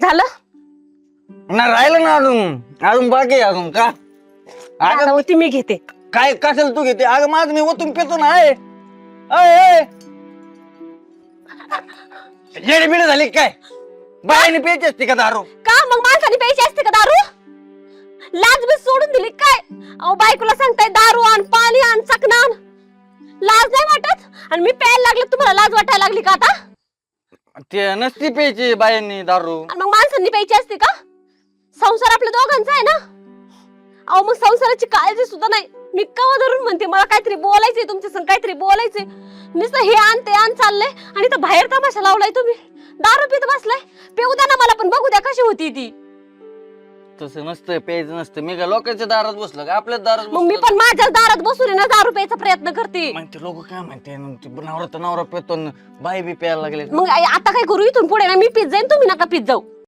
झालं ना राहिलं ना अजून अजून बाकी आहे अजून का आता होती मी घेते. काय कशाला तू घेते अगं माझ मी ओतून पेतो ना आहे येडे बिडे झाली काय बाईने प्यायची असते का दारू का मग माणसाने प्यायची असते का दारू? लाज बी सोडून दिली काय? अहो बायकोला सांगताय दारू आण पाणी आण चकना आण, लाज नाही वाटत? आणि मी प्यायला लागले तुम्हाला लाज वाटायला लागली का आता? ते नसती प्यायची बायांनी दारू आणि मग माणसांनी प्यायची असते का? संसार आपल्या दोघांचा आहे ना. अहो मग संसाराची काळजी सुद्धा नाही. मी कवा धरून म्हणते मला काहीतरी बोलायचंय तुमच्या संग, काहीतरी बोलायचंय. नुसतं हे आण ते आण चाललंय आणि तर बाहेर तमाशा लावलाय तुम्ही. दारू पित बसलाय. पिऊ द्या ना मला पण बघू द्या कशी होती ती. तसं नसतं प्यायचं नसतं. मी काय लोकांच्या दारात बसलो का आपल्याच दारात मग मी पण माझ्याच दारात बसून आहे ना दारू प्यायचा प्रयत्न करते. मग ते लोक काय म्हणते नवरा तर नवरा पेतो बाई बी प्यायला लागले. मग आता काय करू इथून पुढे ना मी पित जाईन तुम्ही नका पित जाऊ.